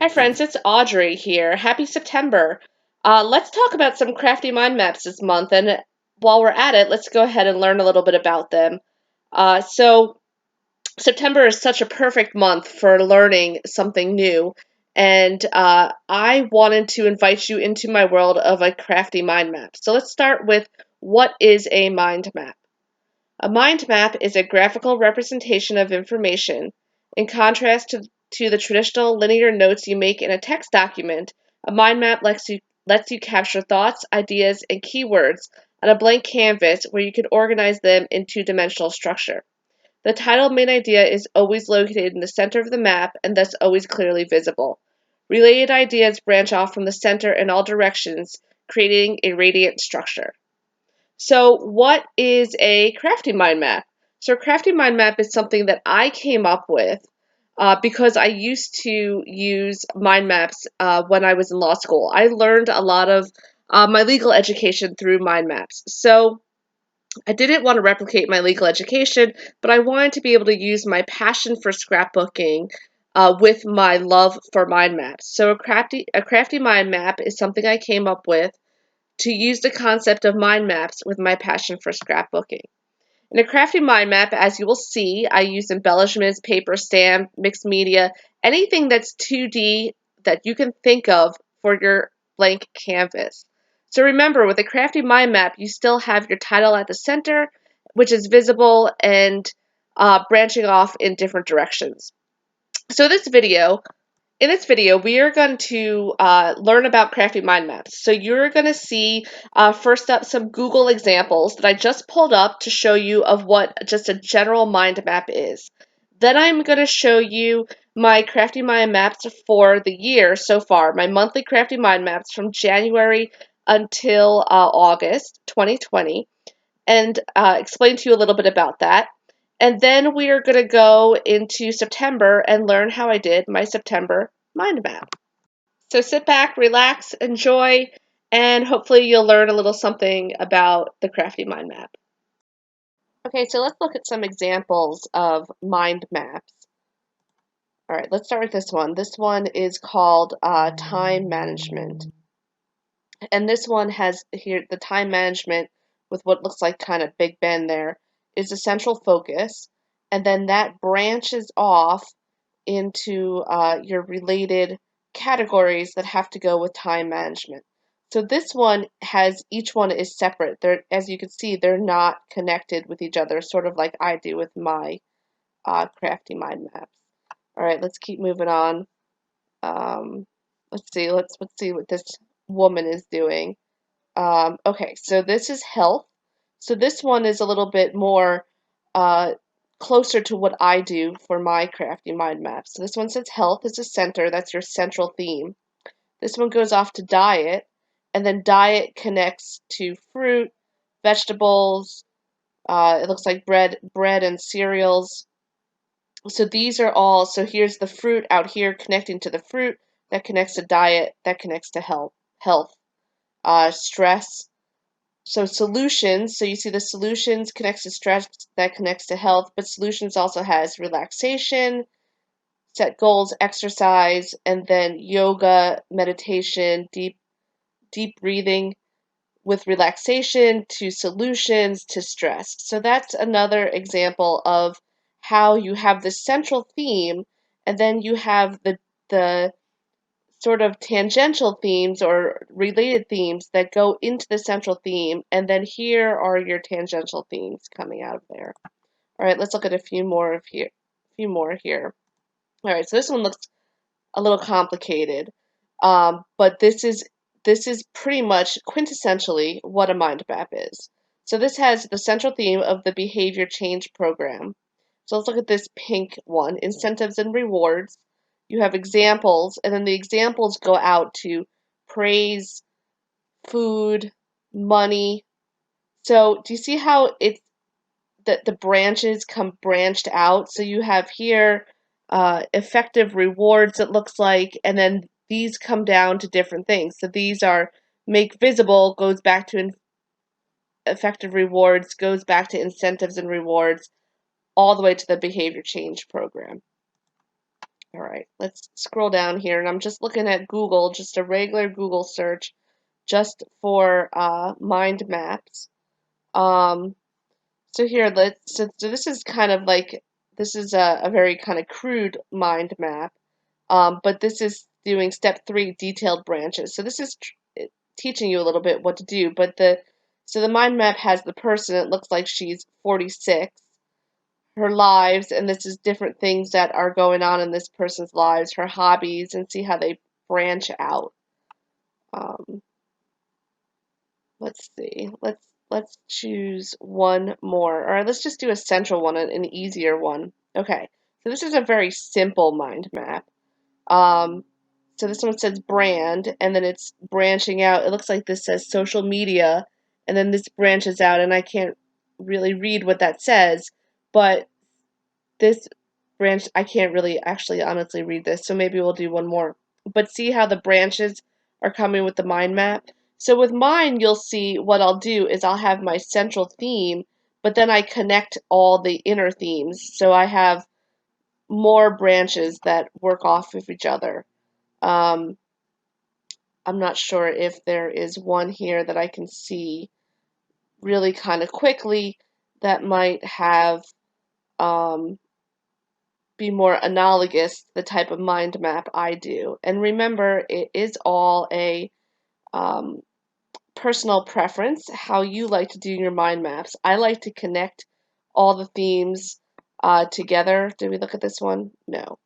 Hi friends, it's Audrey here. Happy September. Let's talk about some crafty mind maps this month, and while we're at it, let's go ahead and learn a little bit about them. So September is such a perfect month for learning something new, and I wanted to invite you into my world of a crafty mind map. So let's start with what is a mind map? A mind map is a graphical representation of information. In contrast to the traditional linear notes you make in a text document, a mind map lets you capture thoughts, ideas, and keywords on a blank canvas where you can organize them in two-dimensional structure. The title main idea is always located in the center of the map and thus always clearly visible. Related ideas branch off from the center in all directions, creating a radiant structure. So, what is a crafty mind map? So, a crafty mind map is something that I came up with because I used to use mind maps when I was in law school. I learned a lot of my legal education through mind maps. So, I didn't want to replicate my legal education, but I wanted to be able to use my passion for scrapbooking with my love for mind maps. So, a crafty mind map is something I came up with to use the concept of mind maps with my passion for scrapbooking. In a crafty mind map, as you will see, I use embellishments, paper, stamp, mixed media, anything that's 2D that you can think of for your blank canvas. So remember, with a crafty mind map, you still have your title at the center, which is visible and branching off in different directions. So in this video, we are going to learn about crafty mind maps. So you're going to see first up some Google examples that I just pulled up to show you of what just a general mind map is. Then I'm going to show you my crafty mind maps for the year so far, my monthly crafty mind maps from January until August 2020, and explain to you a little bit about that. And then we are going to go into September and learn how I did my September mind map. So sit back, relax, enjoy, and hopefully you'll learn a little something about the crafty mind map. Okay, so let's look at some examples of mind maps. All right, let's start with this one. This one is called time management. And this one has here the time management with what looks like kind of Big Ben there is a central focus, and then that branches off into your related categories that have to go with time management. So this one has each one is separate. They're, as you can see, they're not connected with each other, sort of like I do with my crafty mind maps. All right, let's keep moving on. Let's see what this woman is doing. Okay, so this is health. So this one is a little bit more uh, closer to what I do for my crafty mind map. So this one says health is a center. That's your central theme. This one goes off to diet, and then diet connects to fruit, vegetables. It looks like bread and cereals. So these are all. So here's the fruit out here connecting to the fruit that connects to diet that connects to health. Stress. So solutions, so you see the solutions connects to stress, that connects to health, but solutions also has relaxation, set goals, exercise, and then yoga, meditation, deep breathing with relaxation to solutions to stress. So that's another example of how you have the central theme and then you have the sort of tangential themes or related themes that go into the central theme, and then here are your tangential themes coming out of there. All right, let's look at a few more here. All right, so this one looks a little complicated, but this is pretty much quintessentially what a mind map is. So this has the central theme of the behavior change program. So let's look at this pink one, incentives and rewards. You have examples, and then the examples go out to praise, food, money. So do you see how it's the branches come branched out? So you have here effective rewards, it looks like, and then these come down to different things. So these are make visible goes back to effective rewards, goes back to incentives and rewards, all the way to the behavior change program. All right, let's scroll down here, and I'm just looking at Google, just a regular Google search, just for mind maps. Um, so here, so this is kind of like, this is a very kind of crude mind map, but this is doing step 3, detailed branches. So this is teaching you a little bit what to do, but so the mind map has the person, it looks like she's 46, her lives, and this is different things that are going on in this person's lives, her hobbies, and see how they branch out. Um, let's see. Let's choose one more, or let's just do a central one, an easier one. Okay, so this is a very simple mind map. Um, so this one says brand, and then it's branching out. It looks like this says social media, and then this branches out, and I can't really read what that says, but this branch, I can't really actually honestly read this, so maybe we'll do one more. But see how the branches are coming with the mind map? So with mine, you'll see what I'll do is I'll have my central theme, but then I connect all the inner themes. So I have more branches that work off of each other. Um, I'm not sure if there is one here that I can see really kind of quickly that might have um, be more analogous to the type of mind map I do. And remember, it is all a um, personal preference, how you like to do your mind maps. I like to connect all the themes together. Did we look at this one? No.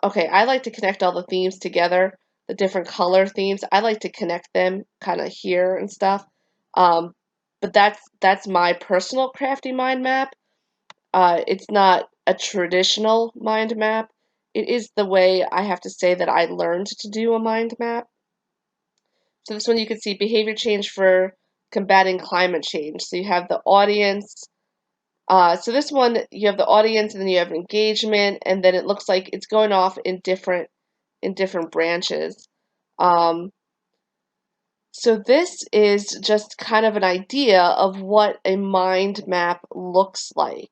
Okay, I like to connect all the themes together, the different color themes. I like to connect them kind of here and stuff. Um, but that's my personal crafty mind map. It's not a traditional mind map. It is the way I have to say that I learned to do a mind map. So this one you can see behavior change for combating climate change. So you have the audience. So this one you have the audience, and then you have engagement, and then it looks like it's going off in different branches. Um, so this is just kind of an idea of what a mind map looks like.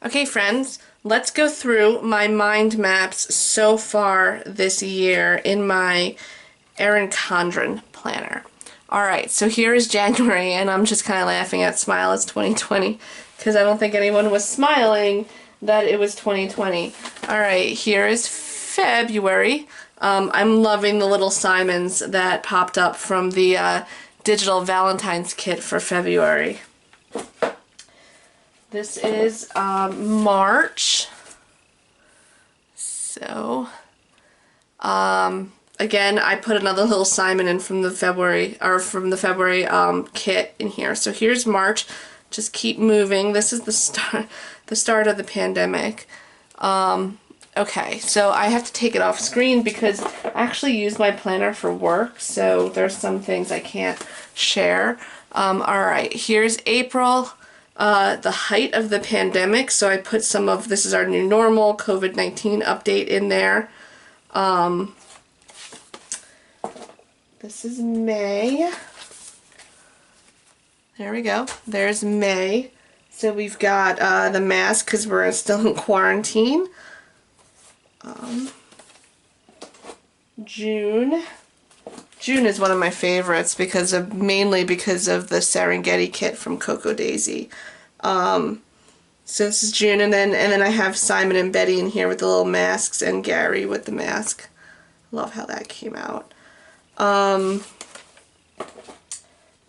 Okay, friends, let's go through my mind maps so far this year in my Erin Condren planner. Alright, so here is January, and I'm just kind of laughing at Smile It's 2020, because I don't think anyone was smiling that it was 2020. Alright, here is February. I'm loving the little Simons that popped up from the digital Valentine's kit for February. This is March. So, again, I put another little Simon in from the February kit in here. So here's March. Just keep moving. This is the start of the pandemic. Okay, so I have to take it off screen because I actually use my planner for work, so there's some things I can't share. Alright, here's April. The height of the pandemic, so I put some of, this is our new normal, COVID-19 update in there. This is May. There we go. There's May. So we've got the mask because we're still in quarantine. June. June is one of my favorites mainly because of the Serengeti kit from Coco Daisy. So this is June, and then I have Simon and Betty in here with the little masks, and Gary with the mask. Love how that came out.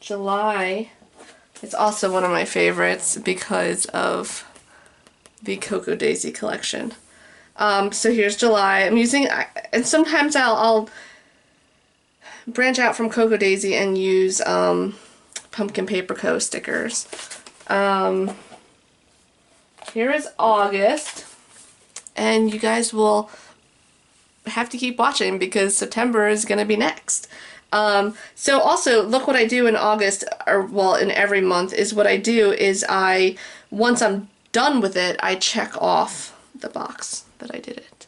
July is also one of my favorites because of the Coco Daisy collection. So here's July. I'm using, and sometimes I'll branch out from Coco Daisy and use Pumpkin Paper Co. stickers. Here is August, and you guys will have to keep watching because September is going to be next. So also, look what I do in August, or well, in every month, is what I do is once I'm done with it, I check off the box that I did it.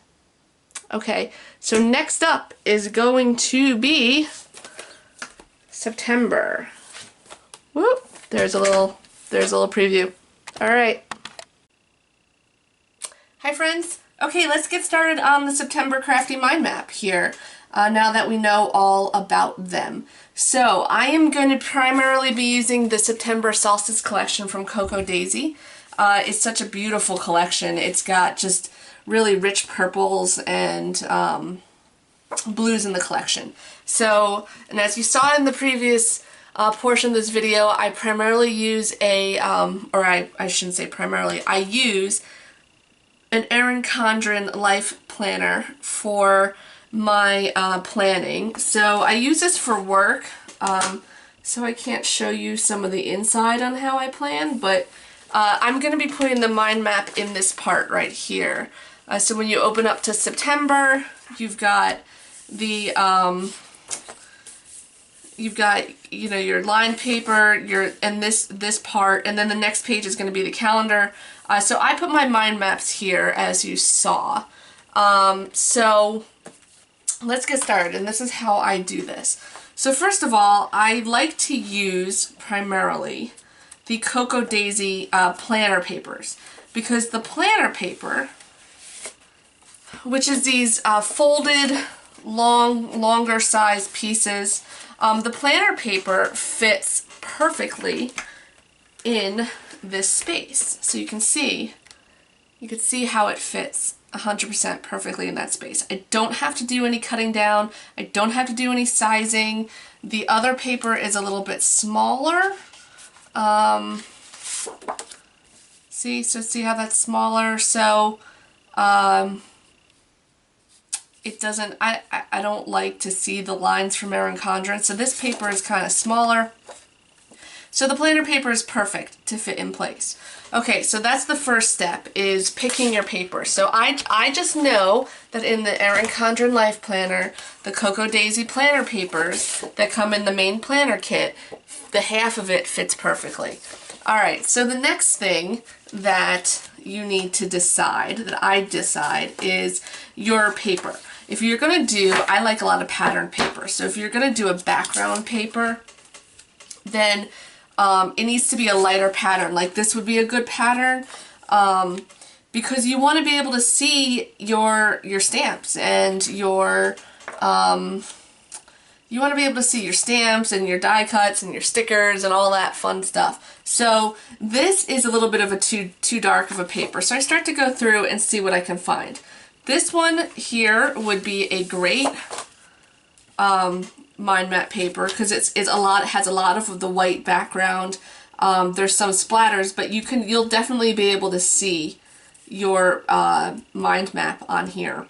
Okay, so next up is going to be September. Whoop! There's a little preview. All right. Hi friends. Okay, let's get started on the September Crafty Mind Map here, now that we know all about them. So I am going to primarily be using the September Solstice collection from Cocoa Daisy. It's such a beautiful collection. It's got just really rich purples and blues in the collection. So, and as you saw in the previous portion of this video, I primarily use a, I shouldn't say primarily, I use an Erin Condren life planner for my planning. So I use this for work, so I can't show you some of the inside on how I plan, but I'm going to be putting the mind map in this part right here. So when you open up to September, you've got the you know, your line paper, and this part, and then the next page is going to be the calendar. So I put my mind maps here, as you saw. So let's get started, and this is how I do this. So first of all, I like to use primarily the Cocoa Daisy planner papers, because the planner paper, which is these folded longer size pieces, the planner paper fits perfectly in this space. So you can see how it fits 100% perfectly in that space. I don't have to do any cutting down. I don't have to do any sizing. The other paper is a little bit smaller. See how that's smaller? So it doesn't, I don't like to see the lines from Erin Condren, so this paper is kind of smaller. So the planner paper is perfect to fit in place. Okay, so that's the first step, is picking your paper. So I just know that in the Erin Condren Life Planner, the Cocoa Daisy planner papers that come in the main planner kit, the half of it fits perfectly. Alright, so the next thing that you need to decide, that I decide, is your paper. If you're going to do, I like a lot of pattern paper, so if you're going to do a background paper, then it needs to be a lighter pattern. Like this would be a good pattern, because you want to be able to see your stamps and your, you want to be able to see your stamps and your die cuts and your stickers and all that fun stuff. So this is a little bit of a too dark of a paper, so I start to go through and see what I can find. This one here would be a great mind map paper, because it has a lot of the white background. There's some splatters, but you'll definitely be able to see your mind map on here.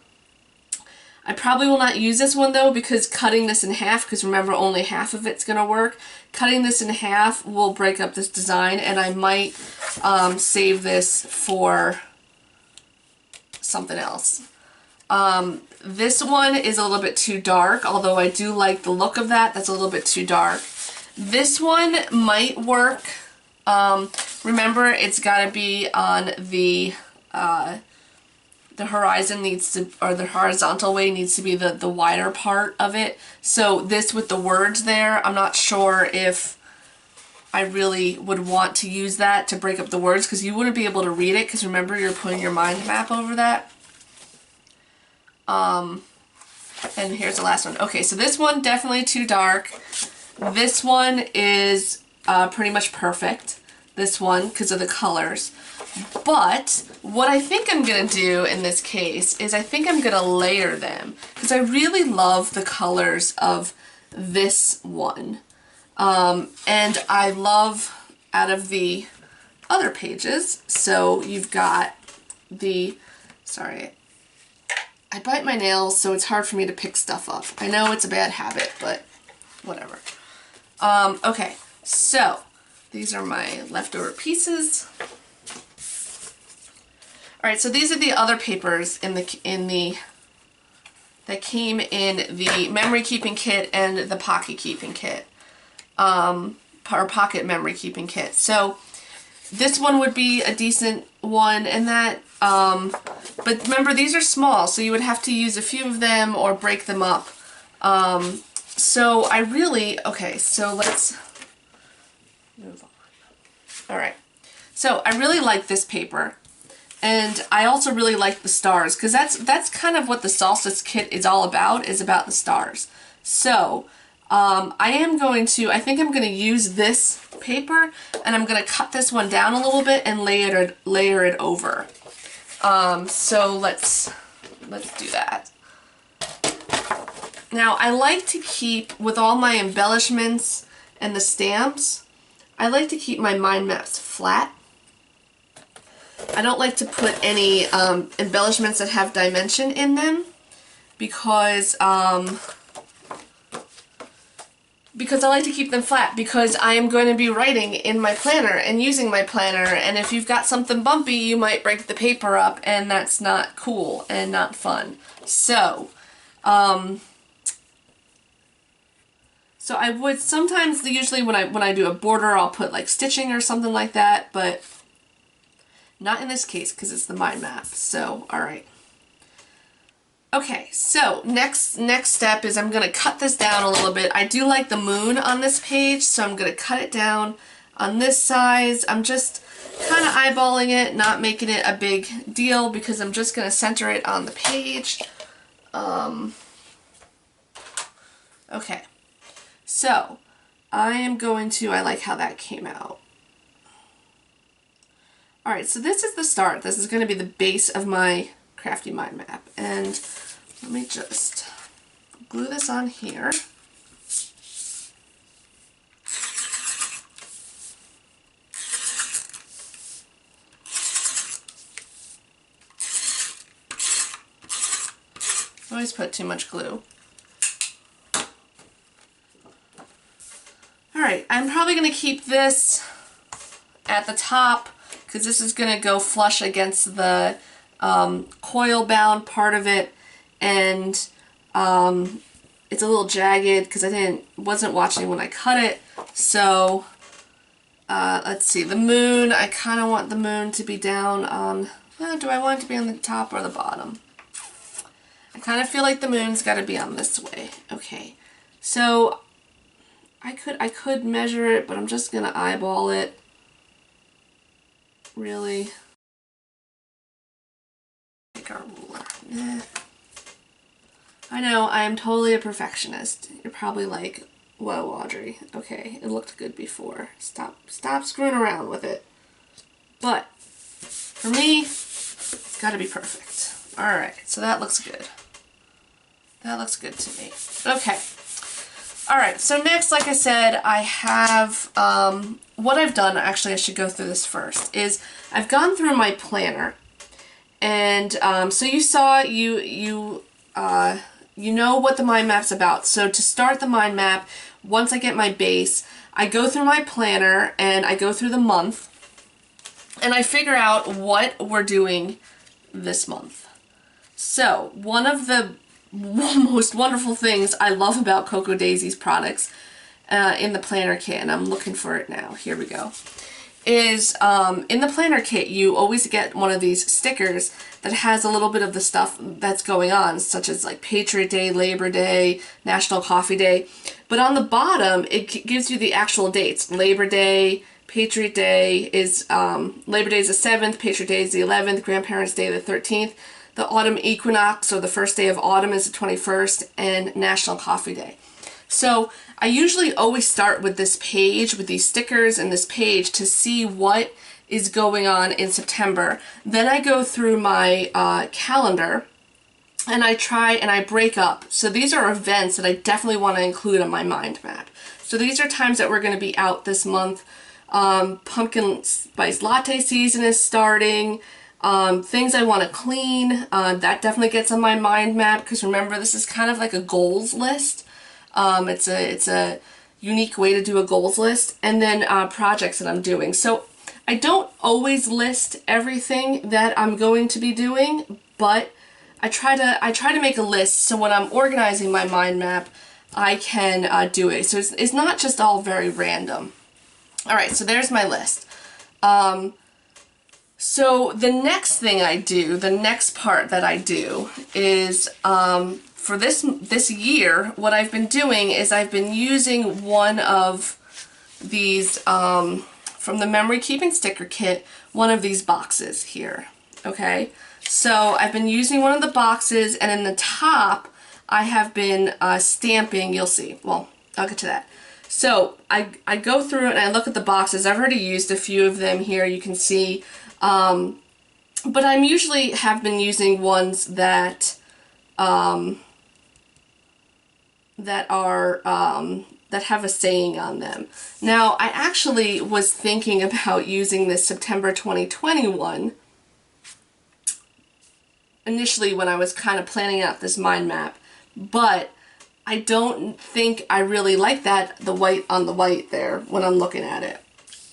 I probably will not use this one though, because cutting this in half, because remember only half of it's going to work, cutting this in half will break up this design, and I might save this for something else. This one is a little bit too dark, although I do like the look of that. That's a little bit too dark. This one might work. Remember, it's got to be on the horizon needs to, or the horizontal way needs to be the wider part of it. So this with the words there, I'm not sure if I really would want to use that to break up the words, because you wouldn't be able to read it, because remember, you're putting your mind map over that. And here's the last one. Okay, so this one definitely too dark. This one is pretty much perfect. This one, because of the colors. But what I think I'm going to do in this case is I think I'm going to layer them, because I really love the colors of this one. And I love out of the other pages, so you've got the, sorry, I bite my nails, so it's hard for me to pick stuff up. I know it's a bad habit, but whatever. Okay, so these are my leftover pieces. Alright, so these are the other papers that came in the memory keeping kit and the pocket keeping kit. Or pocket memory keeping kit. So this one would be a decent one, and that, but remember, these are small, so you would have to use a few of them or break them up. So I really, okay, so let's move on. Alright, so I really like this paper, And I also really like the stars, because that's kind of what the Solstice kit is all about, is about the stars. So I think I'm going to use this paper, and I'm going to cut this one down a little bit and layer it over. So let's do that. Now, I like to keep, with all my embellishments and the stamps, I like to keep my mind maps flat. I don't like to put any embellishments that have dimension in them because I like to keep them flat, because I am going to be writing in my planner and using my planner, and if you've got something bumpy, you might break the paper up, and that's not cool and not fun. So, so I would sometimes, usually when I do a border, I'll put like stitching or something like that, but not in this case because it's the mind map. So, all right. Okay, so next step is I'm going to cut this down a little bit. I do like the moon on this page, so I'm going to cut it down on this size. I'm just kind of eyeballing it, not making it a big deal, because I'm just going to center it on the page. Okay, so I like how that came out. Alright, so this is the start. This is going to be the base of my Crafty Mind Map. And let me just glue this on here. I always put too much glue. Alright, I'm probably going to keep this at the top, because this is going to go flush against the coil bound part of it, and it's a little jagged because I wasn't watching when I cut it. So let's see, the moon, I kind of want the moon to be down on, do I want it to be on the top or the bottom? I kind of feel like the moon's got to be on this way. Okay, so I could measure it, but I'm just going to eyeball it. Really? Take our ruler. Nah. I know, I am totally a perfectionist. You're probably like, whoa, Audrey. Okay, it looked good before. Stop screwing around with it. But for me, it's got to be perfect. Alright, so that looks good. That looks good to me. Okay. Alright, so next, like I said, I have, what I've done, actually I should go through this first, is I've gone through my planner, and so you saw, you know what the mind map's about. So to start the mind map, once I get my base, I go through my planner, and I go through the month, and I figure out what we're doing this month. So, one of the most wonderful things I love about Cocoa Daisy's products in the planner kit, and I'm looking for it now, here we go, is in the planner kit you always get one of these stickers that has a little bit of the stuff that's going on, such as like Patriot Day, Labor Day, National Coffee Day, but on the bottom it gives you the actual dates. Labor Day, Patriot Day is, Labor Day is the 7th, Patriot Day is the 11th, Grandparents' Day the 13th, the autumn equinox, or the first day of autumn, is the 21st, and National Coffee Day. So I usually always start with this page, with these stickers and this page, to see what is going on in September. Then I go through my calendar, and I break up. So these are events that I definitely want to include on my mind map. So these are times that we're going to be out this month. Pumpkin spice latte season is starting. Things I want to clean, that definitely gets on my mind map, because remember, this is kind of like a goals list. It's a unique way to do a goals list, and then projects that I'm doing. So I don't always list everything that I'm going to be doing, but I try to make a list, so when I'm organizing my mind map, I can do it. So it's not just all very random. Alright, so there's my list. So the next thing I do, the next part that I do is, for this year, what I've been doing is I've been using one of these, from the Memory Keeping Sticker Kit, one of these boxes here. okay? So I've been using one of the boxes, and in the top I have been stamping, you'll see. Well, I'll get to that. So I go through and I look at the boxes. I've already used a few of them here, you can see. But I'm usually have been using ones that that have a saying on them. Now, I actually was thinking about using this September 2021 initially when I was kind of planning out this mind map, but I don't think I really like that, the white on the white there, when I'm looking at it.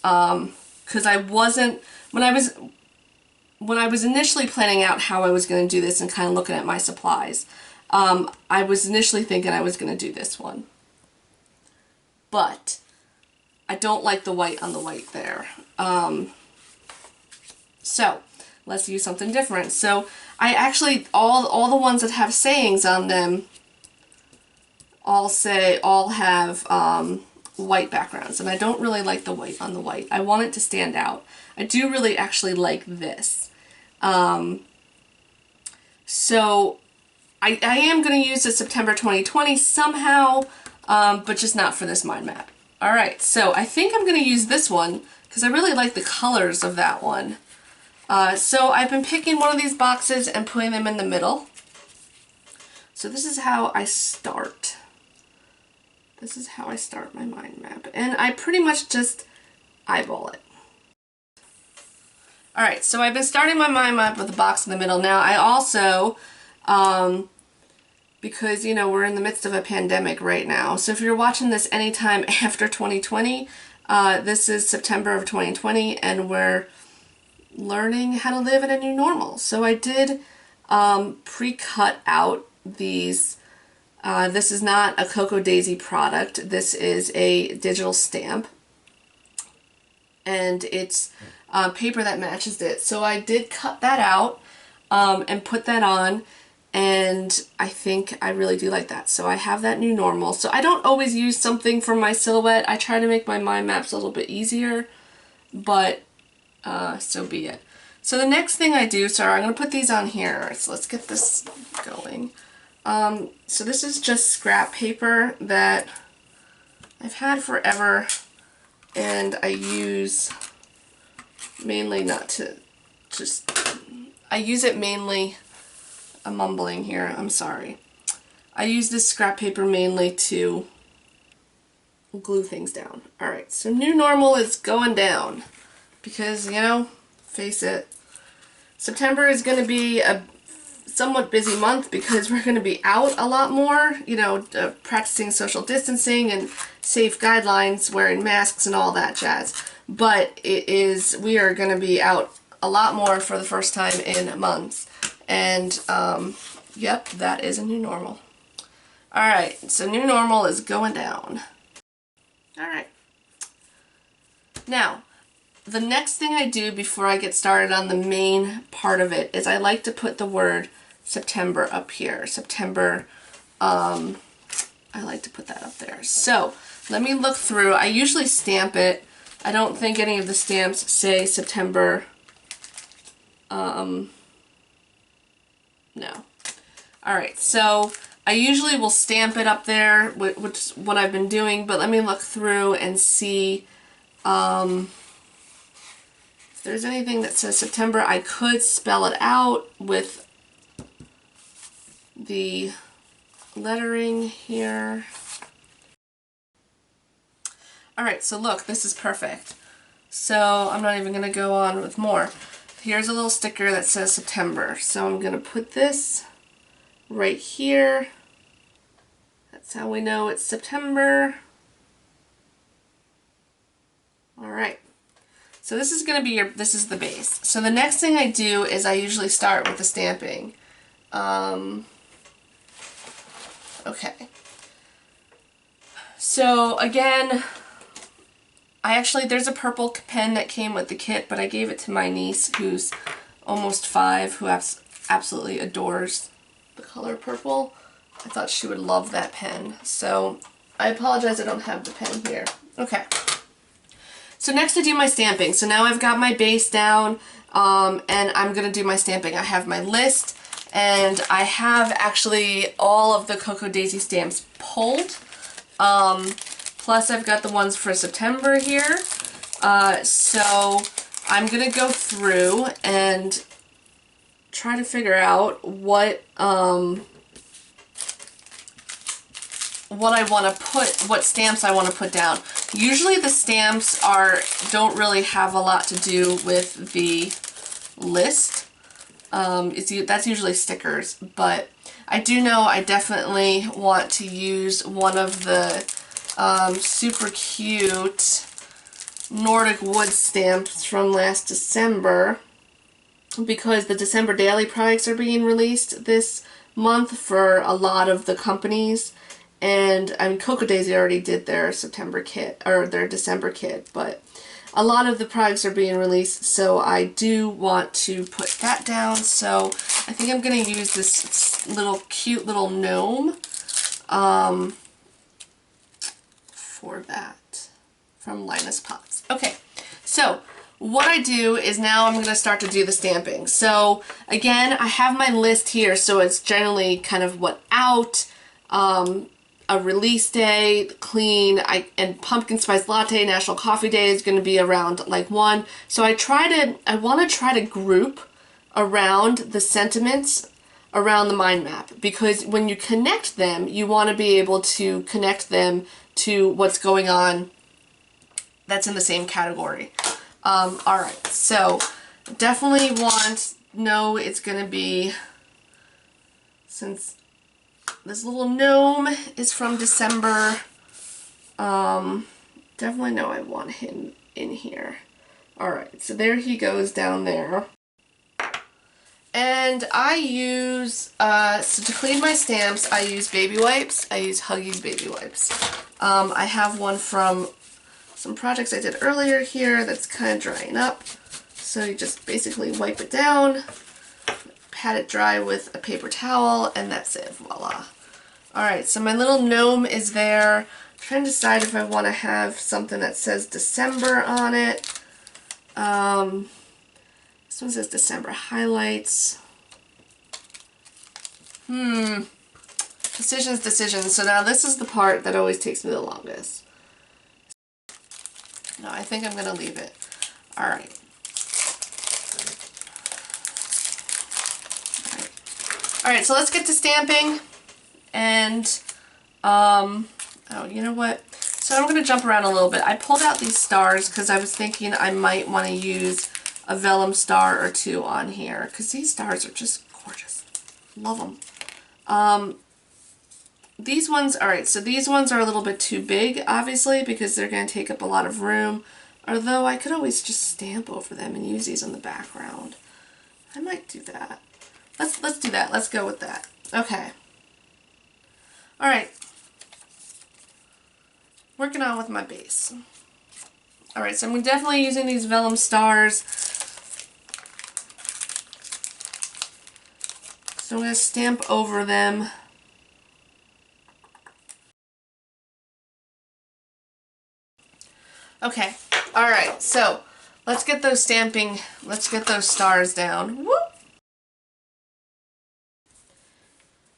Because I wasn't, when I was initially planning out how I was going to do this and kind of looking at my supplies, I was initially thinking I was going to do this one. But I don't like the white on the white there. So let's use something different. So I actually, all the ones that have sayings on them all have white backgrounds, and I don't really like the white on the white. I want it to stand out. I do really actually like this. So I am going to use the September 2020 somehow, but just not for this mind map. Alright, so I think I'm going to use this one because I really like the colors of that one. So I've been picking one of these boxes and putting them in the middle. So this is how I start. This is how I start my mind map. And I pretty much just eyeball it. Alright, so I've been starting my mind map with a box in the middle. Now I also, because, you know, we're in the midst of a pandemic right now. So if you're watching this anytime after 2020, this is September of 2020, and we're learning how to live in a new normal. So I did pre-cut out these. This is not a Cocoa Daisy product. This is a digital stamp, and it's paper that matches it. So I did cut that out and put that on, and I think I really do like that. So I have that new normal. So I don't always use something for my silhouette. I try to make my mind maps a little bit easier, but so be it. So the next thing I do, sorry, I'm going to put these on here. So let's get this going. So this is just scrap paper that I've had forever, and I use mainly I use it mainly, I'm mumbling here, I'm sorry. I use this scrap paper mainly to glue things down. Alright, so new normal is going down because, you know, face it, September is going to be a somewhat busy month because we're going to be out a lot more, you know, practicing social distancing and safe guidelines, wearing masks and all that jazz. But we are going to be out a lot more for the first time in months. And, yep, that is a new normal. Alright, so new normal is going down. Alright. Now, the next thing I do before I get started on the main part of it is I like to put the word September up here. September, I like to put that up there. So, let me look through. I usually stamp it. I don't think any of the stamps say September. No. Alright, so I usually will stamp it up there, which is what I've been doing, but let me look through and see if there's anything that says September. I could spell it out with the lettering here. Alright, so look, this is perfect. So I'm not even going to go on with more. Here's a little sticker that says September. So I'm going to put this right here. That's how we know it's September. Alright. So this is going to be this is the base. So the next thing I do is I usually start with the stamping. Okay. So again, there's a purple pen that came with the kit, but I gave it to my niece who's almost 5, who absolutely adores the color purple. I thought she would love that pen. So I apologize I don't have the pen here. Okay. So next I do my stamping. So now I've got my base down, and I'm gonna do my stamping. I have my list, and I have actually all of the Cocoa Daisy stamps pulled. Plus I've got the ones for September here. So I'm gonna go through and try to figure out what I want to put, what stamps I want to put down. Usually the stamps don't really have a lot to do with the list. That's usually stickers, but I do know I definitely want to use one of the super cute Nordic wood stamps from last December, because the December daily products are being released this month for a lot of the companies. And I mean, Cocoa Daisy already did their September kit, or their December kit, but a lot of the products are being released, so I do want to put that down. So I think I'm going to use this little cute little gnome for that from Linus Pops. Okay, so what I do is now I'm going to start to do the stamping. So again, I have my list here, so it's generally kind of what out, a release day, clean, and pumpkin spice latte, National Coffee Day is going to be around like 1. So I want to try to group around the sentiments around the mind map, because when you connect them, you want to be able to connect them to what's going on that's in the same category. Alright, so definitely know it's going to be, since this little gnome is from December, definitely know I want him in here. Alright, so there he goes down there. And I use, so to clean my stamps, I use baby wipes. I use Huggies baby wipes. I have one from some projects I did earlier here that's kind of drying up. So you just basically wipe it down, pat it dry with a paper towel, and that's it. Voila. Alright, so my little gnome is there. I'm trying to decide if I want to have something that says December on it. This one says December highlights. Decisions. So now this is the part that always takes me the longest. No, I think I'm going to leave it. Alright. Alright, so let's get to stamping. And, oh, you know what? So I'm going to jump around a little bit. I pulled out these stars because I was thinking I might want to use a vellum star or 2 on here, because these stars are just gorgeous. Love them. These ones, alright, so these ones are a little bit too big, obviously, because they're going to take up a lot of room. Although I could always just stamp over them and use these in the background. I might do that. Let's do that. Let's go with that. Okay. Alright. Working on with my base. Alright, so I'm definitely using these vellum stars. So I'm going to stamp over them. Okay, alright, so let's get those stars down. Whoop.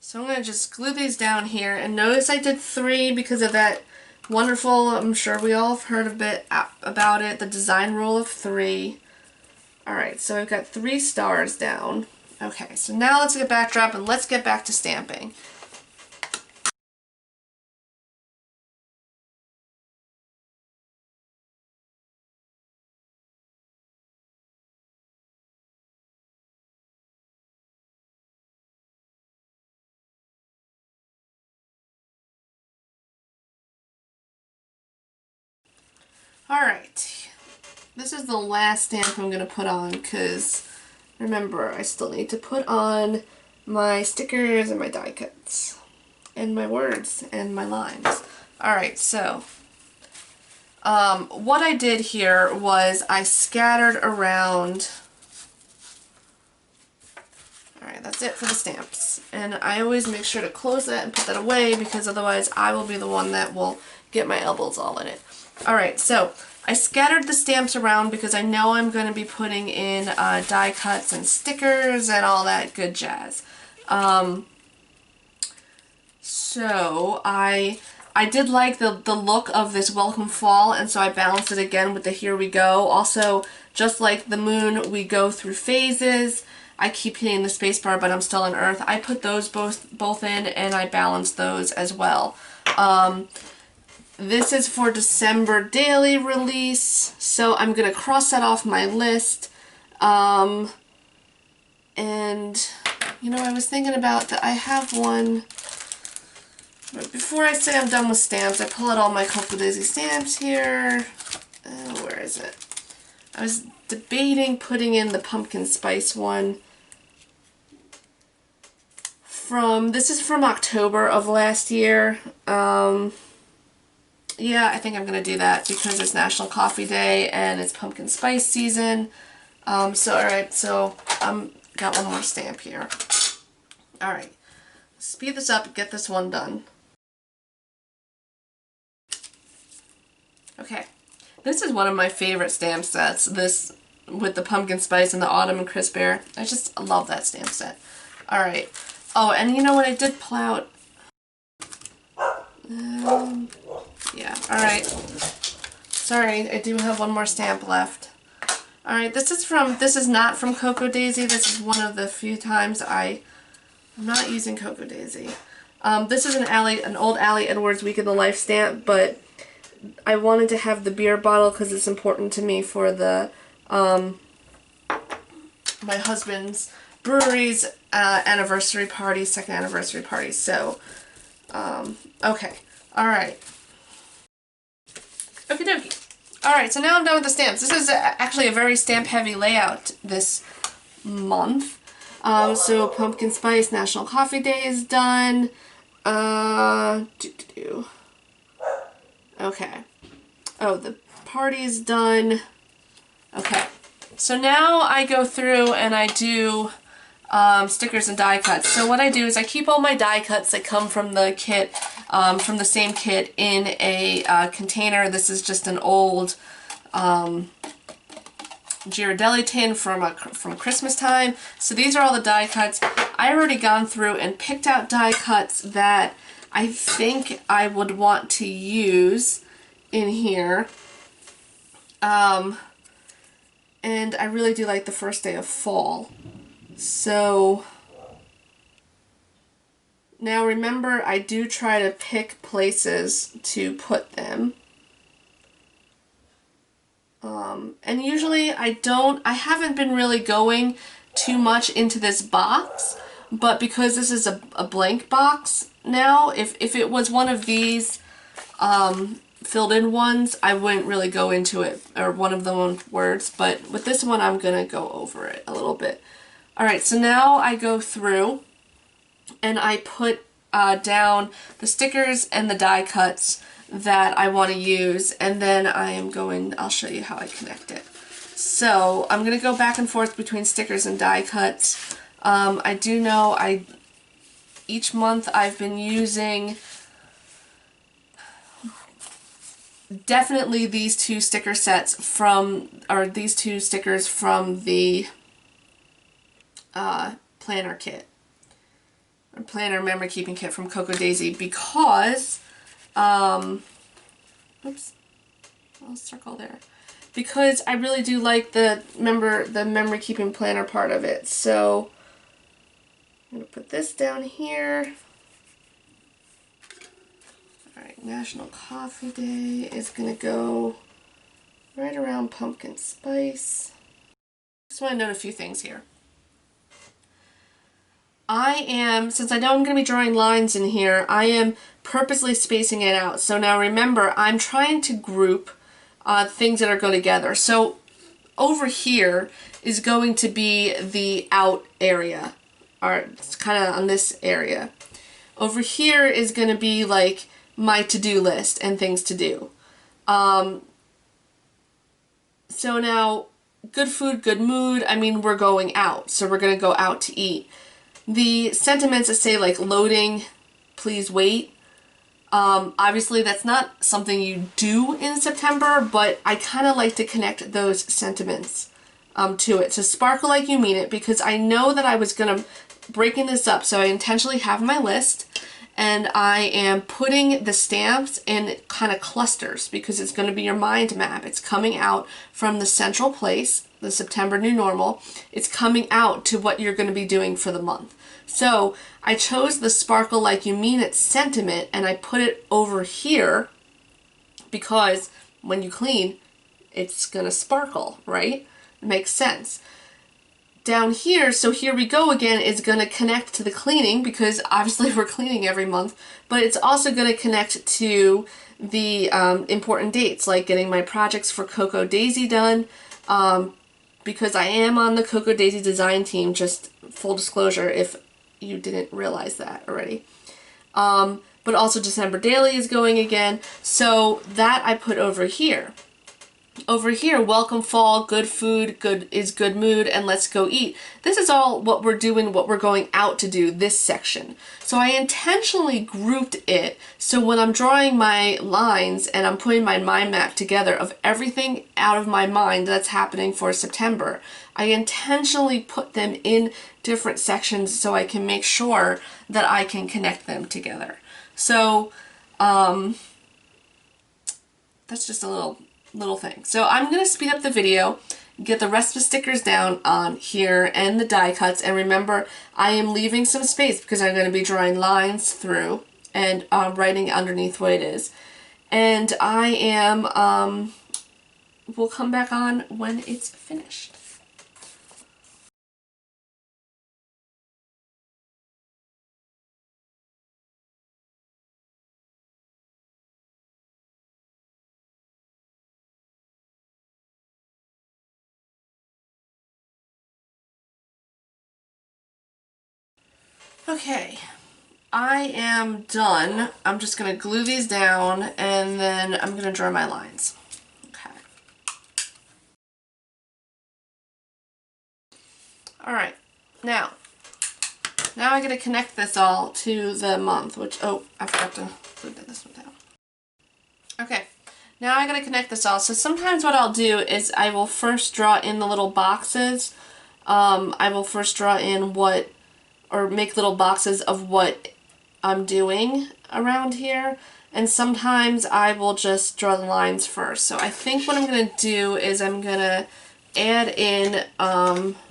So I'm going to just glue these down here, and notice I did 3 because of that wonderful, I'm sure we all have heard a bit about it, the design rule of 3. Alright, so I've got 3 stars down. Okay, so now let's get backdrop and let's get back to stamping. Alright, this is the last stamp I'm going to put on, because remember, I still need to put on my stickers and my die cuts and my words and my lines. Alright, so what I did here was I scattered around. Alright, that's it for the stamps. And I always make sure to close that and put that away, because otherwise I will be the one that will get my elbows all in it. Alright, so I scattered the stamps around because I know I'm going to be putting in die cuts and stickers and all that good jazz. So I did like the look of this Welcome Fall, and so I balanced it again with the Here We Go. Also, just like the moon, we go through phases. I keep hitting the spacebar, but I'm still on Earth. I put those both in, and I balanced those as well. This is for December daily release, so I'm going to cross that off my list. And, you know, I was thinking about that I have one. But before I say I'm done with stamps, I pull out all my Cocoa Daisy stamps here. Where is it? I was debating putting in the pumpkin spice one. This is from October of last year. Yeah, I think I'm going to do that because it's National Coffee Day and it's pumpkin spice season. Alright, so got one more stamp here. Alright, speed this up and get this one done. Okay, this is one of my favorite stamp sets, this with the pumpkin spice and the autumn and crisp air. I just love that stamp set. Alright, oh, and you know what, I did pull out... yeah, alright. Sorry, I do have one more stamp left. Alright, this is not from Cocoa Daisy. This is one of the few times I'm not using Cocoa Daisy. This is an old Allie Edwards Week in the Life stamp, but I wanted to have the beer bottle because it's important to me for the my husband's brewery's anniversary party, second anniversary party. So, okay, all right. Okie dokie. Alright, so now I'm done with the stamps. This is actually a very stamp-heavy layout this month. So Pumpkin Spice National Coffee Day is done. Okay. Oh, the party is done. Okay. So now I go through and I do stickers and die cuts. So what I do is I keep all my die cuts that come from the kit, from the same kit, in a container. This is just an old Ghirardelli tin from Christmas time. So these are all the die cuts. I already gone through and picked out die cuts that I think I would want to use in here. And I really do like the first day of fall. So now remember, I do try to pick places to put them. And usually I haven't been really going too much into this box, but because this is a blank box now, if it was one of these filled in ones, I wouldn't really go into it, or one of the words, but with this one I'm gonna go over it a little bit. Alright, so now I go through and I put down the stickers and the die cuts that I want to use, and then I'll show you how I connect it. So I'm going to go back and forth between stickers and die cuts. I do know each month I've been using definitely these two sticker sets these two stickers from the planner kit, or planner memory keeping kit from Cocoa Daisy, because oops, I'll circle there, because I really do like the memory keeping planner part of it. So I'm going to put this down here. Alright, National Coffee Day is going to go right around pumpkin spice. Just want to note a few things here. Since I know I'm going to be drawing lines in here, I am purposely spacing it out. So now remember, I'm trying to group things that are go together. So over here is going to be the out area, or it's kind of on this area. Over here is going to be like my to-do list and things to do. So now, good food, good mood, I mean, we're going out, so we're going to go out to eat. The sentiments that say like loading, please wait, Obviously, that's not something you do in September, but I kind of like to connect those sentiments to it. So sparkle like you mean it, because I know that I was going to breaking this up. So I intentionally have my list, and I am putting the stamps in kind of clusters because it's going to be your mind map. It's coming out from the central place, the September new normal. It's coming out to what you're going to be doing for the month. So I chose the sparkle like you mean it sentiment, and I put it over here because when you clean, it's going to sparkle, right? It makes sense. Down here, so here we go again, is going to connect to the cleaning because obviously we're cleaning every month, but it's also going to connect to the important dates, like getting my projects for Cocoa Daisy done, because I am on the Cocoa Daisy design team, just full disclosure if you didn't realize that already. But also December Daily is going again, so that I put over here. Over here, welcome fall, good food, good mood, and let's go eat. This is all what we're doing, what we're going out to do, this section. So I intentionally grouped it so when I'm drawing my lines and I'm putting my mind map together of everything out of my mind that's happening for September, I intentionally put them in different sections so I can make sure that I can connect them together. So that's just a little thing. So I'm going to speed up the video, get the rest of the stickers down on here and the die cuts, and remember I am leaving some space because I'm going to be drawing lines through and writing underneath what it is. And I am, we'll come back on when it's finished. Okay, I am done. I'm just going to glue these down and then I'm going to draw my lines. Okay. Alright, now I got to connect this all to the month, which, oh, I forgot to glue this one down. Okay, now I got to connect this all. So sometimes what I'll do is I will first draw in the little boxes. I will first draw in what, or make little boxes of what I'm doing around here, and sometimes I will just draw the lines first. So I think what I'm going to do is I'm going to add in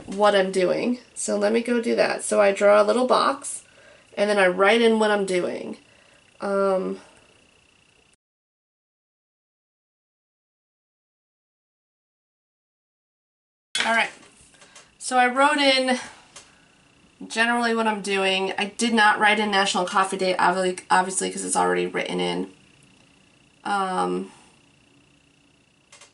what I'm doing. So let me go do that. So I draw a little box and then I write in what I'm doing. Alright, so I wrote in generally what I'm doing. I did not write in National Coffee Day, obviously, because it's already written in.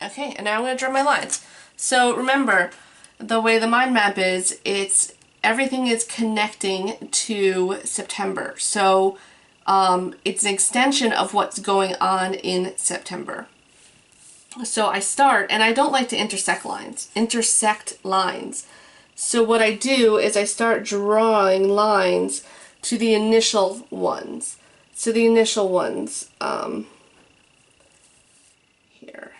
Okay, and now I'm going to draw my lines. So remember, the way the mind map is, everything is connecting to September. So it's an extension of what's going on in September. So I start, and I don't like to intersect lines. So what I do is I start drawing lines to the initial ones. So the initial ones, here.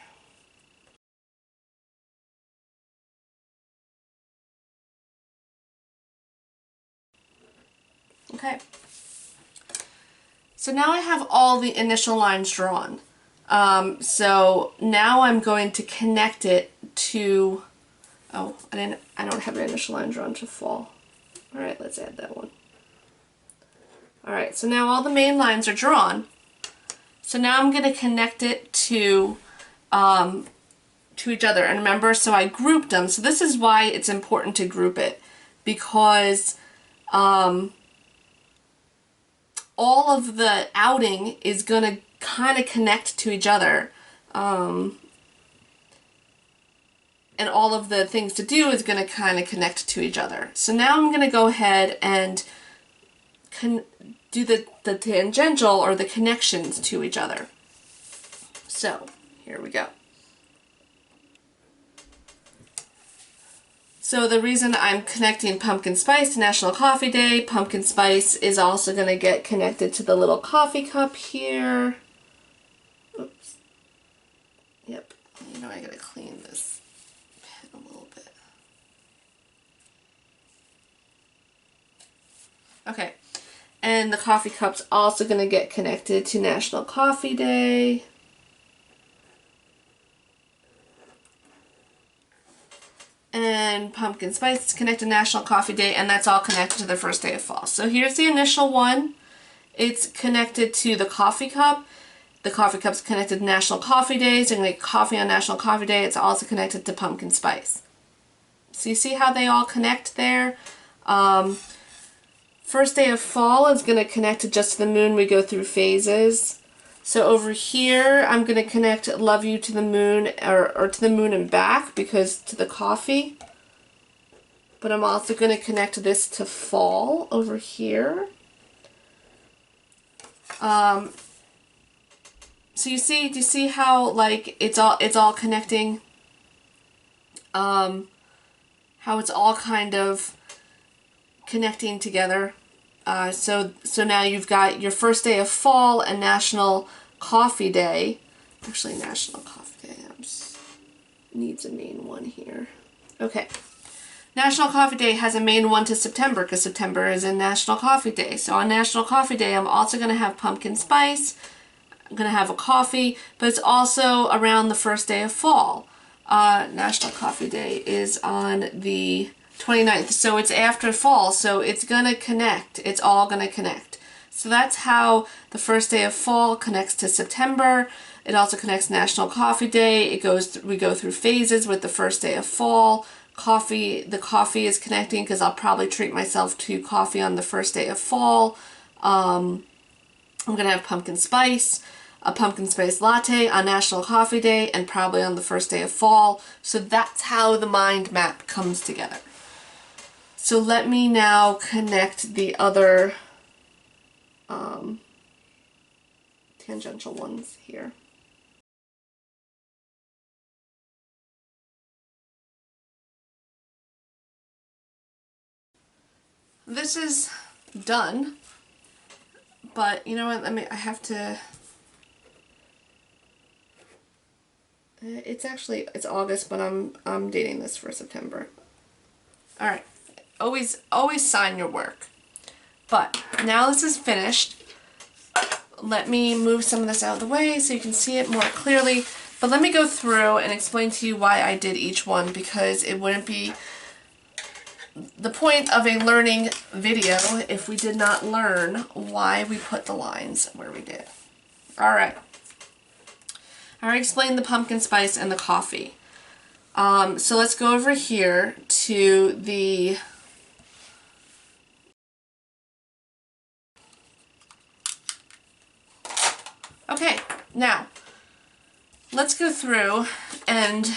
Okay. So now I have all the initial lines drawn. So now I'm going to connect it to, oh, I don't have an initial line drawn to fall. Alright, let's add that one. Alright, so now all the main lines are drawn. So now I'm going to connect it to each other. And remember, so I grouped them. So this is why it's important to group it, because all of the outing is going to kind of connect to each other. And all of the things to do is going to kind of connect to each other. So now I'm going to go ahead and do the tangential, or the connections to each other. So here we go. So the reason I'm connecting pumpkin spice to National Coffee Day, pumpkin spice is also going to get connected to the little coffee cup here. Oops. Yep. You know, I gotta clean this pen a little bit. Okay. And the coffee cup's also going to get connected to National Coffee Day. And pumpkin spice is connected to National Coffee Day, and that's all connected to the first day of fall. So here's the initial one. It's connected to the coffee cup. The coffee cup's connected to National Coffee Day, so you're going to make coffee on National Coffee Day. It's also connected to pumpkin spice. So you see how they all connect there? First day of fall is going to connect to just the moon. We go through phases. So over here, I'm going to connect Love You to the Moon, or to the moon and back, because to the coffee. But I'm also going to connect this to fall over here. So you see, do you see how like it's all connecting? How it's all kind of connecting together. So now you've got your first day of fall and National Coffee Day. Actually, National Coffee Day needs a main one here. Okay. National Coffee Day has a main one to September because September is in National Coffee Day. So on National Coffee Day, I'm also going to have pumpkin spice. I'm going to have a coffee, but it's also around the first day of fall. National Coffee Day is on the 29th, so it's after fall, so it's going to connect. It's all going to connect. So that's how the first day of fall connects to September. It also connects National Coffee Day. We go through phases with the first day of fall. The coffee is connecting because I'll probably treat myself to coffee on the first day of fall. I'm going to have pumpkin spice, a pumpkin spice latte on National Coffee Day, and probably on the first day of fall. So that's how the mind map comes together. So let me now connect the other tangential ones here. This is done, but you know what, I have to, it's August, but I'm dating this for September. Alright, always sign your work. But now this is finished. Let me move some of this out of the way so you can see it more clearly. But let me go through and explain to you why I did each one, because it wouldn't be the point of a learning video if we did not learn why we put the lines where we did. Alright. I already explained the pumpkin spice and the coffee. So let's go over here to the okay, now let's go through and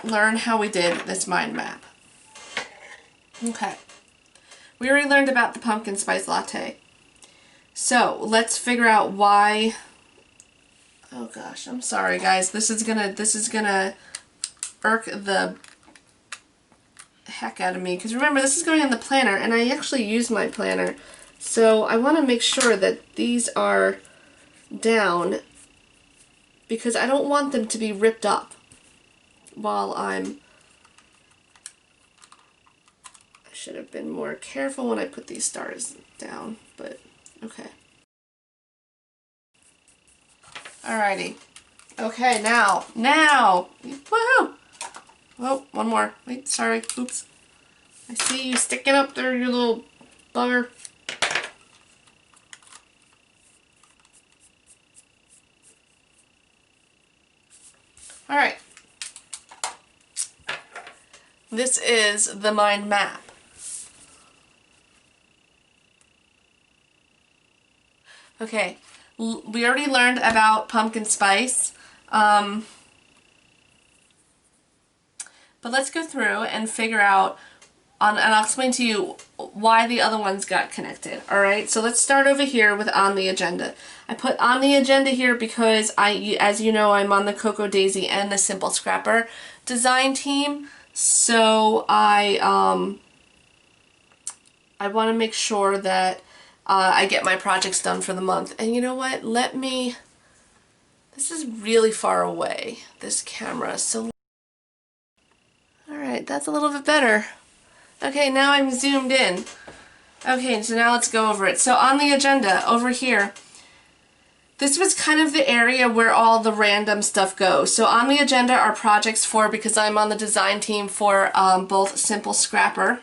learn how we did this mind map. Okay, we already learned about the pumpkin spice latte. So let's figure out why. Oh gosh, I'm sorry guys. This is gonna irk the heck out of me, because remember, this is going in the planner, and I actually use my planner, so I want to make sure that these are down, because I don't want them to be ripped up while I should have been more careful when I put these stars down, but okay. Alrighty. Okay, now, woohoo! Oh, one more. Wait, sorry, oops. I see you sticking up there, you little bugger. Alright. This is the mind map. Okay, we already learned about pumpkin spice, but let's go through and figure out, and I'll explain to you why the other ones got connected. Alright, so let's start over here with on the agenda. I put on the agenda here because as you know, I'm on the Cocoa Daisy and the Simple Scrapper design team. So I want to make sure that I get my projects done for the month. And you know what? This is really far away, this camera. So, all right, that's a little bit better. Okay, now I'm zoomed in. Okay, so now let's go over it. So on the agenda over here, this was kind of the area where all the random stuff goes. So on the agenda are projects for, because I'm on the design team for both Simple Scrapper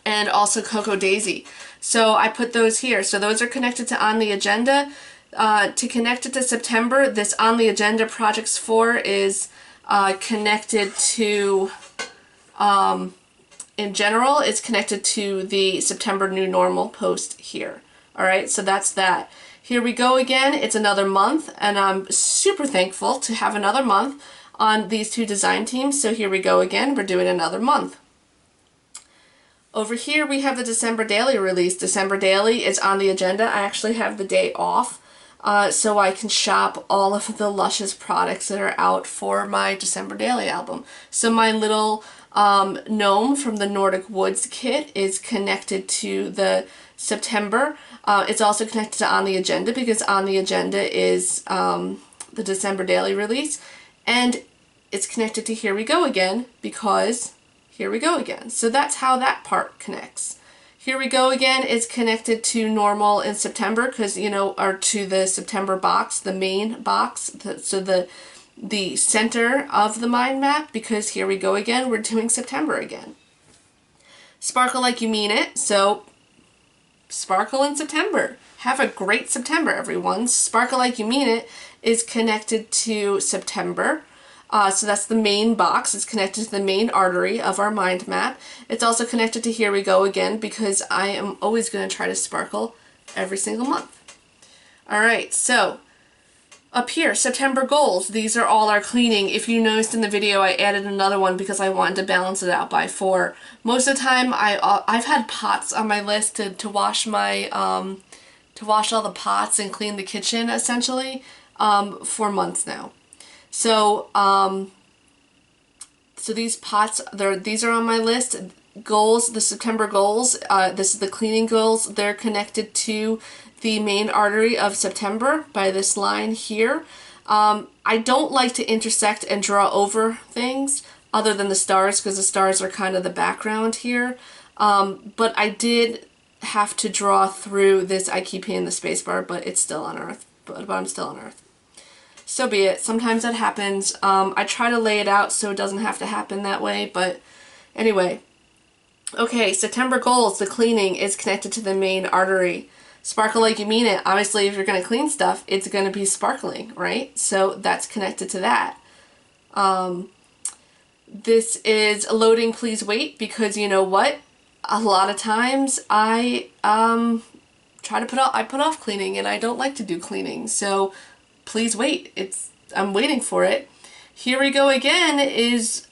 and also Cocoa Daisy. So I put those here. So those are connected to on the agenda. To connect it to September, this on the agenda projects for is connected to, in general, it's connected to the September new normal post here. All right, so that's that. Here we go again. It's another month, and I'm super thankful to have another month on these two design teams. So here we go again. We're doing another month. Over here we have the December Daily release. December Daily is on the agenda. I actually have the day off so I can shop all of the luscious products that are out for my December Daily album. So my little gnome from the Nordic Woods kit is connected to the September. It's also connected to On the Agenda because On the Agenda is the December Daily release. And it's connected to Here We Go Again because Here We Go Again. So that's how that part connects. Here We Go Again is connected to normal in September because, you know, or to the September box, the main box, so the center of the mind map, because Here We Go Again, we're doing September again. Sparkle Like You Mean It, so sparkle in September. Have a great September, everyone. Sparkle Like You Mean It is connected to September. So that's the main box. It's connected to the main artery of our mind map. It's also connected to Here We Go Again because I am always going to try to sparkle every single month. All right, so up here, September goals. These are all our cleaning. If you noticed in the video, I added another one because I wanted to balance it out by 4. Most of the time, I've had pots on my list to wash my to wash all the pots and clean the kitchen essentially for months now. So, so these pots, these are on my list. Goals, the September goals, this is the cleaning goals. They're connected to the main artery of September by this line here. I don't like to intersect and draw over things other than the stars because the stars are kind of the background here. But I did have to draw through this. I keep hitting the space bar, but it's still on Earth. But I'm still on Earth. So be it. Sometimes that happens. I try to lay it out so it doesn't have to happen that way, but anyway. Okay, September goals, the cleaning is connected to the main artery. Sparkle Like You Mean It. Obviously, if you're going to clean stuff, it's going to be sparkling, right? So that's connected to that. This is loading, please wait, because you know what? A lot of times I put off cleaning and I don't like to do cleaning. So please wait. I'm waiting for it. Here We Go Again is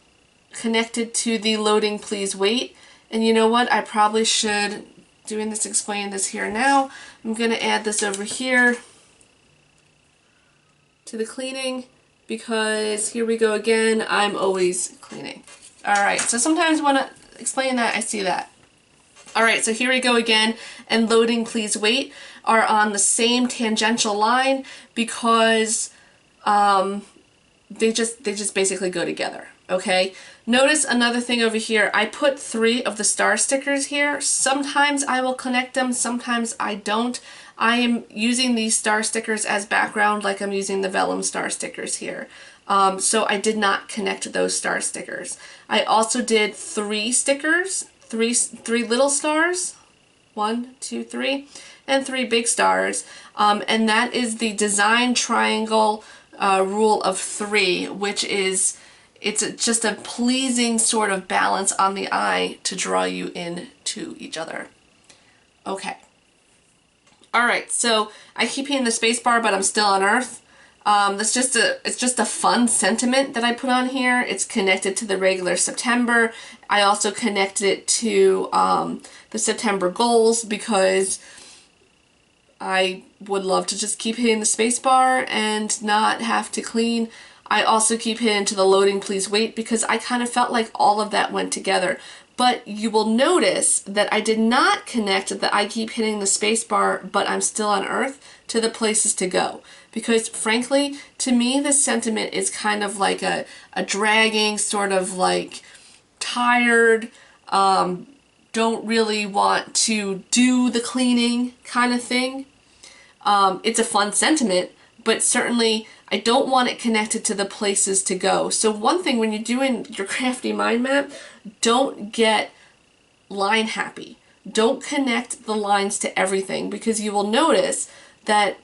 connected to the loading, please wait. And you know what? I probably should, explain this here now. I'm going to add this over here to the cleaning because Here We Go Again, I'm always cleaning. Alright, so sometimes when I explain that, I see that. Alright, so Here We Go Again and loading, please wait are on the same tangential line because they just basically go together, okay? Notice another thing over here. I put 3 of the star stickers here. Sometimes I will connect them, sometimes I don't. I am using these star stickers as background like I'm using the vellum star stickers here. So I did not connect those star stickers. I also did 3 stickers, three little stars, 1, 2, 3, and 3 big stars. And that is the design triangle rule of 3, which is, it's just a pleasing sort of balance on the eye to draw you into each other. Okay. Alright, so I keep hitting the space bar, but I'm still on Earth. It's just a fun sentiment that I put on here. It's connected to the regular September. I also connected it to the September goals because I would love to just keep hitting the space bar and not have to clean. I also keep hitting to the loading please wait because I kind of felt like all of that went together. But you will notice that I did not connect that I keep hitting the space bar but I'm still on Earth to the places to go. Because frankly, to me, this sentiment is kind of like a dragging, sort of like tired, don't really want to do the cleaning kind of thing. It's a fun sentiment, but certainly I don't want it connected to the places to go. So one thing when you're doing your crafty mind map, don't get line happy. Don't connect the lines to everything because you will notice that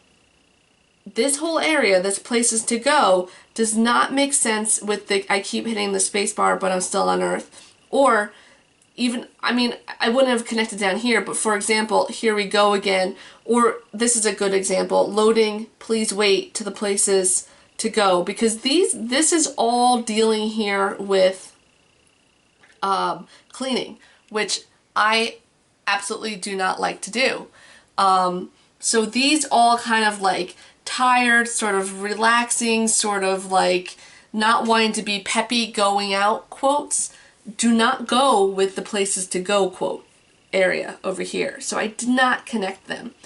this whole area, this places to go, does not make sense with the I keep hitting the space bar but I'm still on Earth. Or even, I mean, I wouldn't have connected down here, but for example, here we go again, or this is a good example, loading, please wait to the places to go, because this is all dealing here with cleaning, which I absolutely do not like to do. So these all kind of like tired, sort of relaxing, sort of like not wanting to be peppy going out quotes do not go with the places to go quote area over here. So I did not connect them.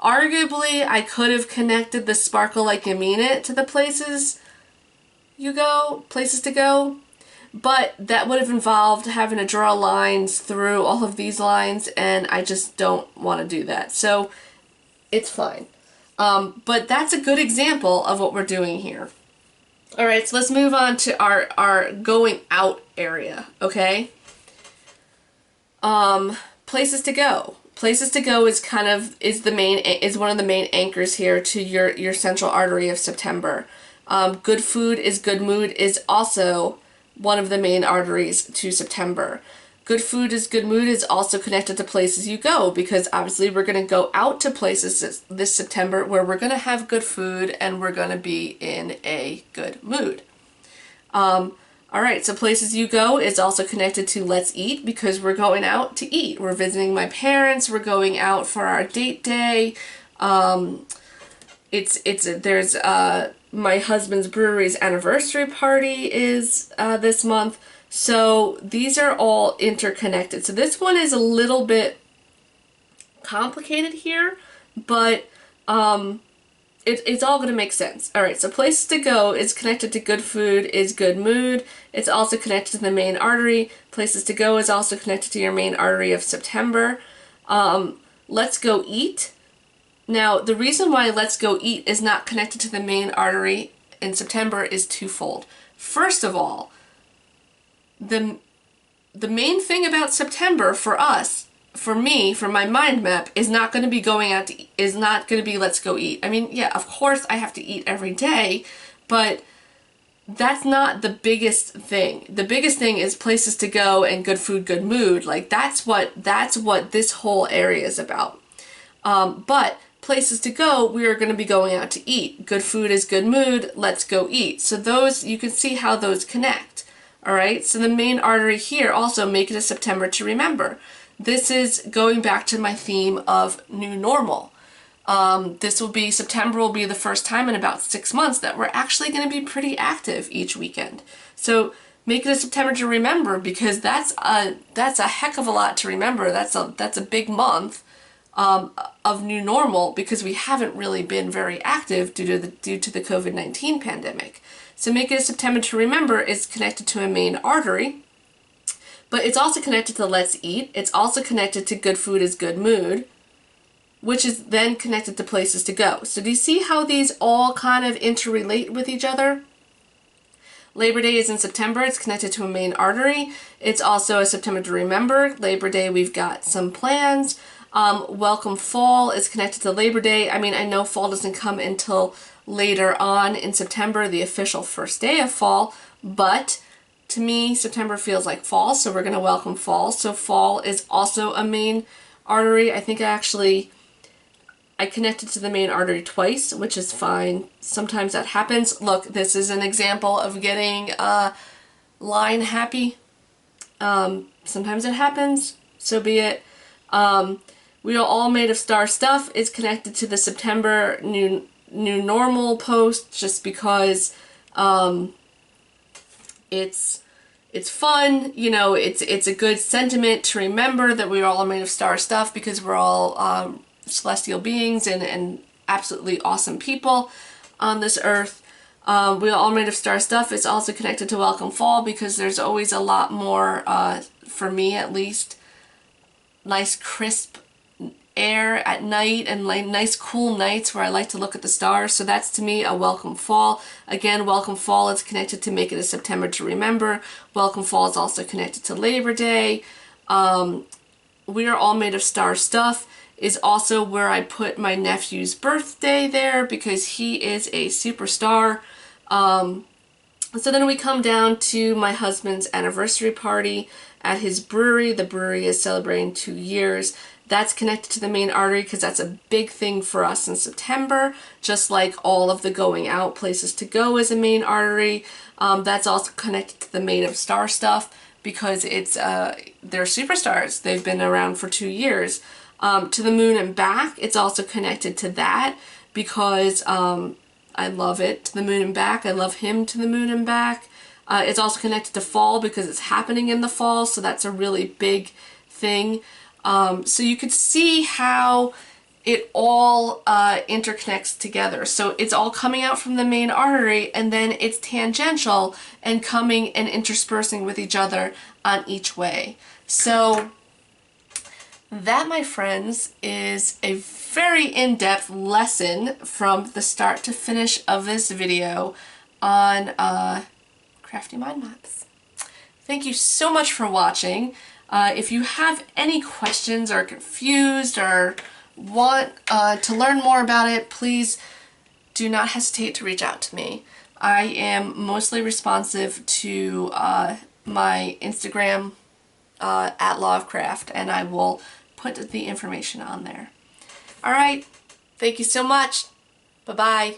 Arguably, I could have connected the sparkle like you mean it to the places to go, but that would have involved having to draw lines through all of these lines, and I just don't want to do that. So it's fine. But that's a good example of what we're doing here. All right, so let's move on to our going out area, okay? Places to go. Places to go is kind of is one of the main anchors here to your central artery of September. Good food is good mood is also one of the main arteries to September. Good food is good mood is also connected to places you go, because obviously we're going to go out to places this September where we're going to have good food and we're going to be in a good mood. All right, so places you go is also connected to let's eat, because we're going out to eat. We're visiting my parents. We're going out for our date day. There's my husband's brewery's anniversary party is this month. So these are all interconnected. So this one is a little bit complicated here, but it's all going to make sense. All right, so places to go is connected to good food is good mood. It's also connected to the main artery. Places to go is also connected to your main artery of September. Let's go eat. Now, the reason why let's go eat is not connected to the main artery in September is twofold. First of all, the main thing about September for us, for me, for my mind map, is not going to be going out to eat, is not going to be let's go eat. I mean, yeah, of course I have to eat every day, but that's not the biggest thing. The biggest thing is places to go and good food, good mood. Like that's what this whole area is about. But places to go, we are going to be going out to eat. Good food is good mood. Let's go eat. So those, you can see how those connect. All right, so the main artery here, also make it a September to remember. This is going back to my theme of new normal. September will be the first time in about 6 months that we're actually going to be pretty active each weekend. So make it a September to remember, because that's a heck of a lot to remember. That's a big month of new normal, because we haven't really been very active due to the COVID-19 pandemic. So make it a September to remember is connected to a main artery, but it's also connected to let's eat. It's also connected to good food is good mood, which is then connected to places to go. So do you see how these all kind of interrelate with each other? Labor Day is in September. It's connected to a main artery. It's also a September to remember. Labor Day, we've got some plans. Welcome Fall is connected to Labor Day. I mean, I know fall doesn't come until later on in September, the official first day of fall, but to me, September feels like fall, so we're going to welcome fall. So fall is also a main artery. I think I connected to the main artery twice, which is fine. Sometimes that happens. Look, this is an example of getting line happy. Sometimes it happens, so be it. We are all made of star stuff is connected to the September new normal post, just because It's fun, you know, it's a good sentiment to remember that we are all made of star stuff because we're all celestial beings and absolutely awesome people on this earth. We are all made of star stuff. It's also connected to Welcome Fall because there's always a lot more, for me at least, nice crisp air at night and like nice cool nights where I like to look at the stars. So that's to me a welcome fall. Again, welcome fall is connected to make it a September to remember. Welcome fall is also connected to Labor Day. We are all made of star stuff is also where I put my nephew's birthday there because he is a superstar. So then we come down to my husband's anniversary party at his brewery. The brewery is celebrating 2 years. That's connected to the main artery because that's a big thing for us in September, just like all of the going out places to go is a main artery. That's also connected to the Made of Star stuff because it's they're superstars. They've been around for 2 years. To the moon and back, it's also connected to that because I love it. To the moon and back, I love him to the moon and back. It's also connected to fall because it's happening in the fall, so that's a really big thing. So you could see how it all interconnects together. So it's all coming out from the main artery and then it's tangential and coming and interspersing with each other on each way. So that, my friends, is a very in-depth lesson from the start to finish of this video on Crafty Mind Maps. Thank you so much for watching. If you have any questions or confused or want to learn more about it, please do not hesitate to reach out to me. I am mostly responsive to my Instagram at Law of Craft, and I will put the information on there. Alright, thank you so much. Bye-bye.